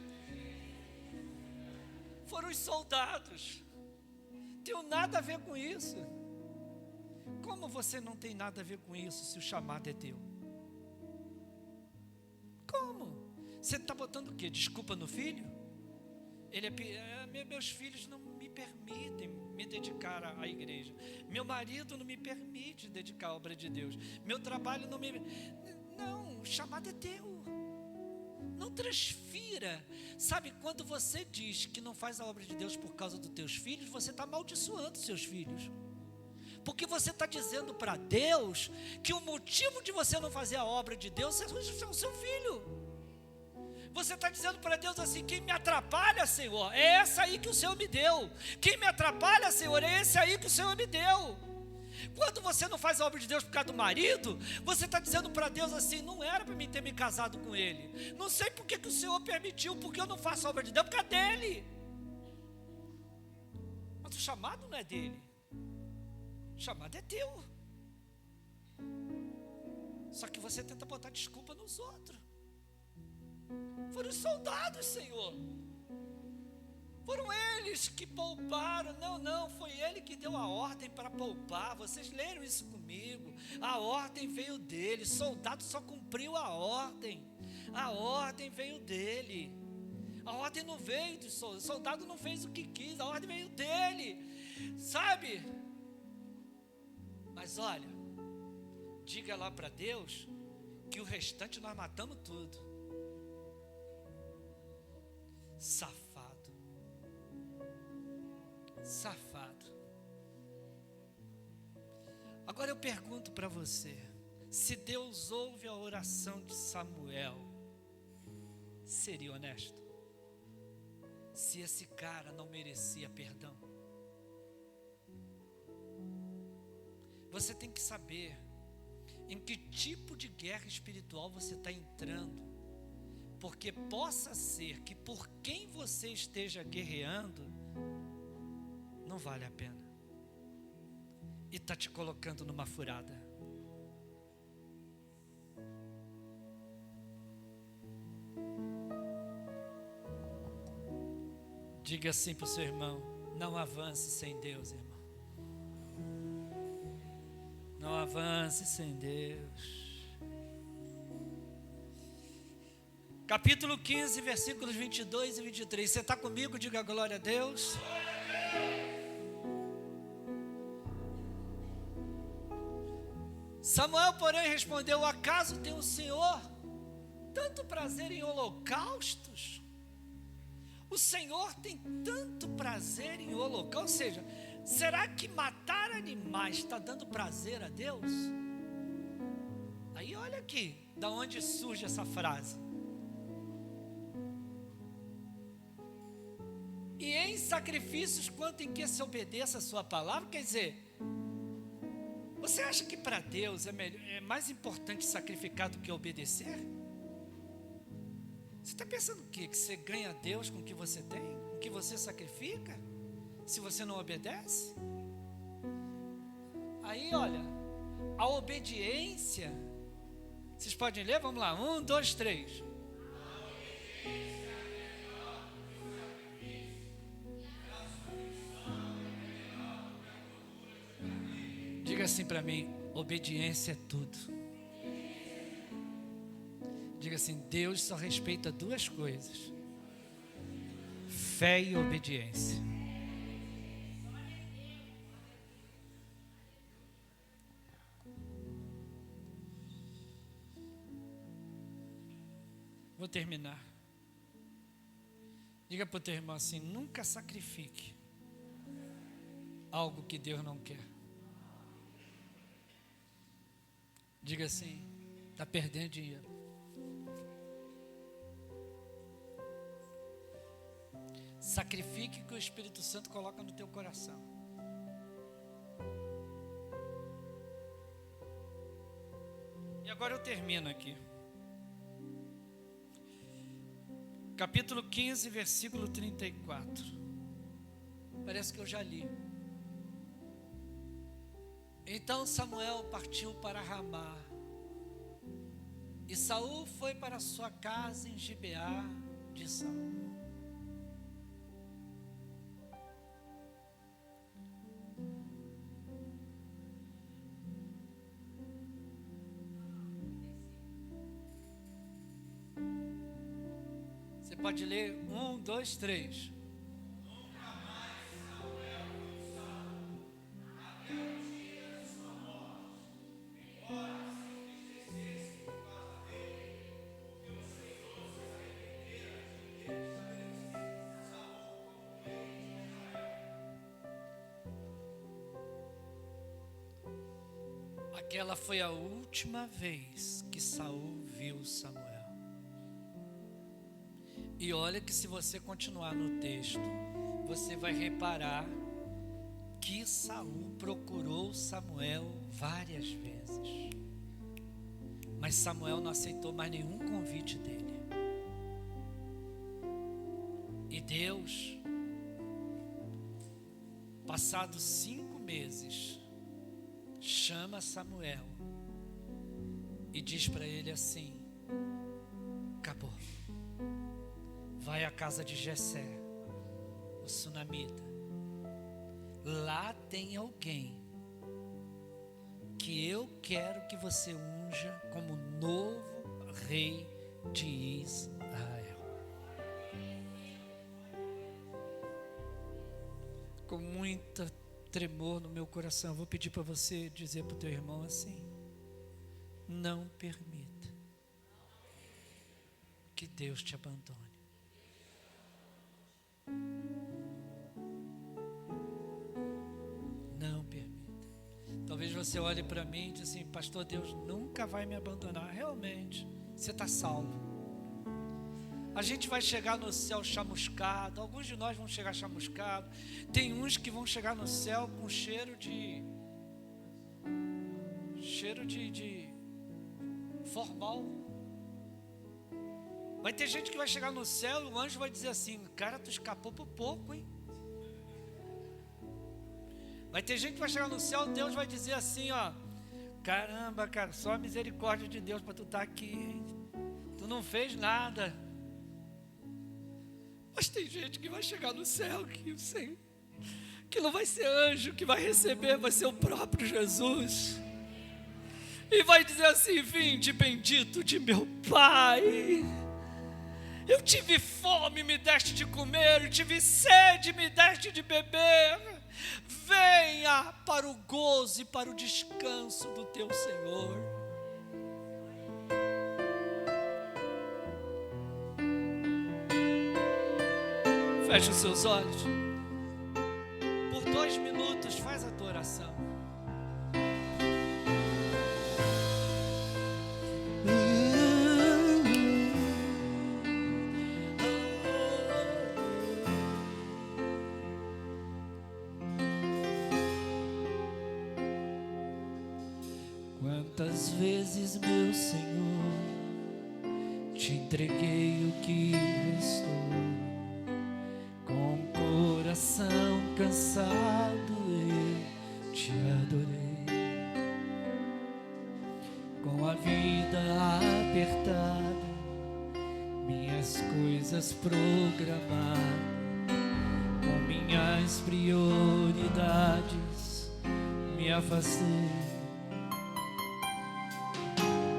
Foram os soldados. tenho nada a ver com isso. Como você não tem nada a ver com isso se o chamado é teu? Como? Você está botando o quê? Desculpa no filho? Meus filhos não me permitem me dedicar à igreja. Meu marido não me permite dedicar à obra de Deus. Meu trabalho não me... Não, o chamado é teu. Não transfira. Sabe, quando você diz que não faz a obra de Deus por causa dos teus filhos, você está amaldiçoando seus filhos. Porque você está dizendo para Deus que o motivo de você não fazer a obra de Deus é o seu filho. Você está dizendo para Deus assim: quem me atrapalha, Senhor, é essa aí que o Senhor me deu. Quem me atrapalha, Senhor, é esse aí que o Senhor me deu. Quando você não faz a obra de Deus por causa do marido, você está dizendo para Deus assim: não era para mim ter me casado com ele. Não sei por que o Senhor permitiu, porque eu não faço a obra de Deus por causa dele. Mas o chamado não é dele. O chamado é teu. Só que você tenta botar desculpa nos outros. Foram os soldados, Senhor. Foram eles que pouparam. Não, foi ele que deu a ordem para poupar. Vocês leram isso comigo. A ordem veio dele. Soldado só cumpriu a ordem. A ordem veio dele. A ordem não veio do soldado. O soldado não fez o que quis. A ordem veio dele. Sabe? Mas olha, diga lá para Deus que o restante nós matamos tudo. Safado. Safado. Agora eu pergunto para você: se Deus ouve a oração de Samuel, seria honesto? Se esse cara não merecia perdão? Você tem que saber em que tipo de guerra espiritual você está entrando. Porque possa ser que por quem você esteja guerreando, não vale a pena. E está te colocando numa furada. Diga assim para o seu irmão: não avance sem Deus, irmão. Não avance sem Deus. Capítulo 15, versículos 22 e 23. Você está comigo? Diga glória a Deus. Samuel, porém, respondeu: acaso tem o Senhor tanto prazer em holocaustos? O Senhor tem tanto prazer em holocaustos? Ou seja, será que matar animais está dando prazer a Deus? Aí olha aqui, da onde surge essa frase. E em sacrifícios, quanto em que se obedeça a sua palavra. Quer dizer, você acha que para Deus é mais importante sacrificar do que obedecer? Você está pensando o quê? Que você ganha a Deus com o que você tem? Com o que você sacrifica? Se você não obedece? Aí olha, a obediência, vocês podem ler? Vamos lá, 1, 2, 3. Diga assim para mim: obediência é tudo. Diga assim: Deus só respeita duas coisas: fé e obediência. Vou terminar. Diga para o teu irmão assim: nunca sacrifique algo que Deus não quer. Diga assim: está perdendo dinheiro. Sacrifique o que o Espírito Santo coloca no teu coração. E agora eu termino aqui. Capítulo 15, versículo 34. Parece que eu já li. Então Samuel partiu para Ramá, e Saul foi para sua casa em Gibeá de Saul. Pode ler, 1, 2, 3. Aquela foi a última vez que Saul viu Samuel. E olha que se você continuar no texto, você vai reparar que Saul procurou Samuel várias vezes. Mas Samuel não aceitou mais nenhum convite dele. E Deus, passados 5 meses, chama Samuel e diz para ele assim: acabou, vai à casa de Jessé, o sunamita. Lá tem alguém que eu quero que você unja como novo rei de Israel. Com muita tremor no meu coração, eu vou pedir para você dizer para o teu irmão assim: não permita que Deus te abandone. Não permita. Talvez você olhe para mim e diga assim: pastor, Deus nunca vai me abandonar. Realmente, você está salvo. A gente vai chegar no céu chamuscado. Alguns de nós vão chegar chamuscado. Tem uns que vão chegar no céu com cheiro de formal. Vai ter gente que vai chegar no céu e o anjo vai dizer assim: cara, tu escapou por pouco, hein? Vai ter gente que vai chegar no céu e Deus vai dizer assim, ó: caramba, cara, só a misericórdia de Deus para tu estar aqui, hein? Tu não fez nada. Mas tem gente que vai chegar no céu que não vai ser anjo, que vai receber, vai ser o próprio Jesus. E vai dizer assim: vinde bendito de meu Pai. Eu tive fome, me deste de comer. Eu tive sede, me deste de beber. Venha para o gozo e para o descanso do teu Senhor. Feche os seus olhos. Por 2 minutos, faz a tua oração. Quantas vezes, meu Senhor, te entreguei o que restou. Com o coração cansado eu te adorei. Com a vida apertada, minhas coisas programadas, com minhas prioridades me afastei.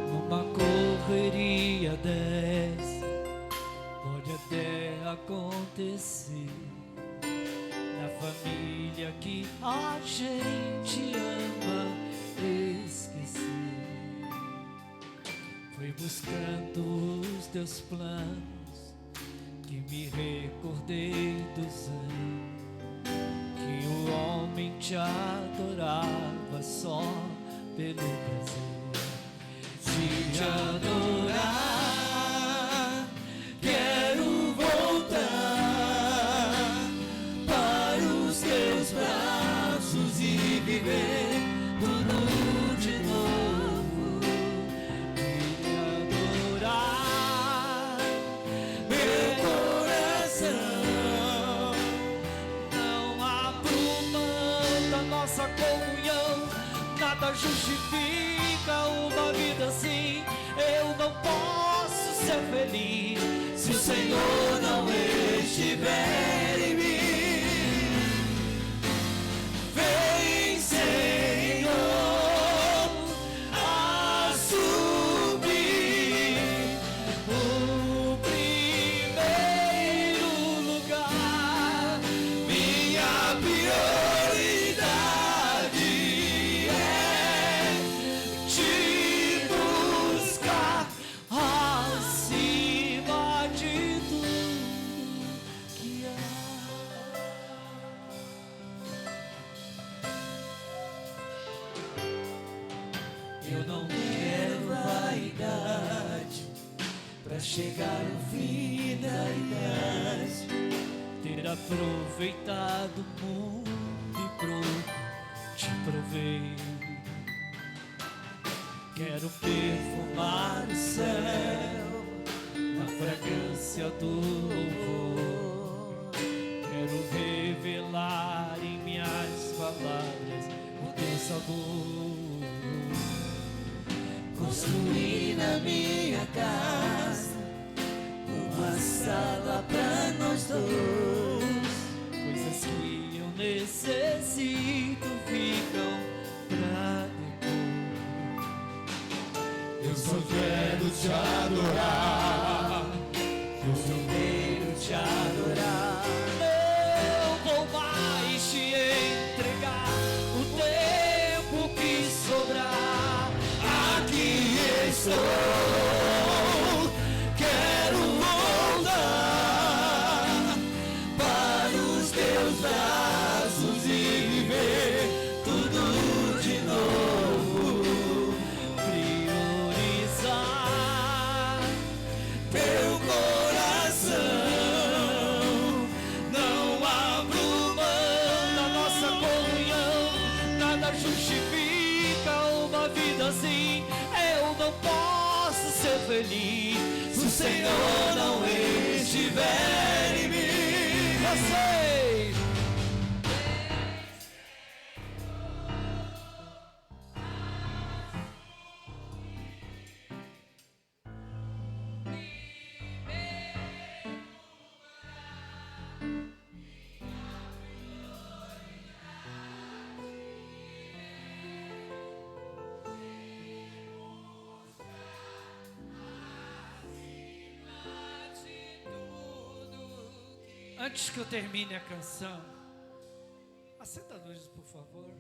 Numa correria dessa pode até acontecer. Na família que a gente ama, esquecer. Fui buscando os teus planos, que me recordei dos anos que o homem te adorava só pelo prazer de adorar. Quero voltar para os teus braços e viver tudo de novo. E adorar meu coração. Não abro mão da nossa comunhão, nada justifica uma vida assim. Eu não posso ser feliz se o Senhor não estiver em mim. Vem, Senhor, assumir o primeiro chegar o fim da idade, ter aproveitado o mundo e te provei. Quero perfumar o céu na fragrância do louvor. Quero revelar em minhas palavras o teu sabor. construir na minha casa uma sala pra nós dois. Coisas que eu necessito ficam pra depois. Eu só quero te adorar, eu só quero te adorar. Não vou mais te entregar o tempo que sobrar. Aqui estou, quero voltar para os teus braços e viver tudo de novo. Priorizar Teu coração, não abro mão da nossa comunhão. Nada justifica uma vida assim. Eu não posso ser feliz se o Senhor não estiver em mim. Eu sei. Antes que eu termine a canção, acenda a luz, por favor.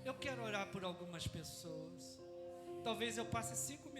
Eu quero orar por algumas pessoas. Talvez eu passe 5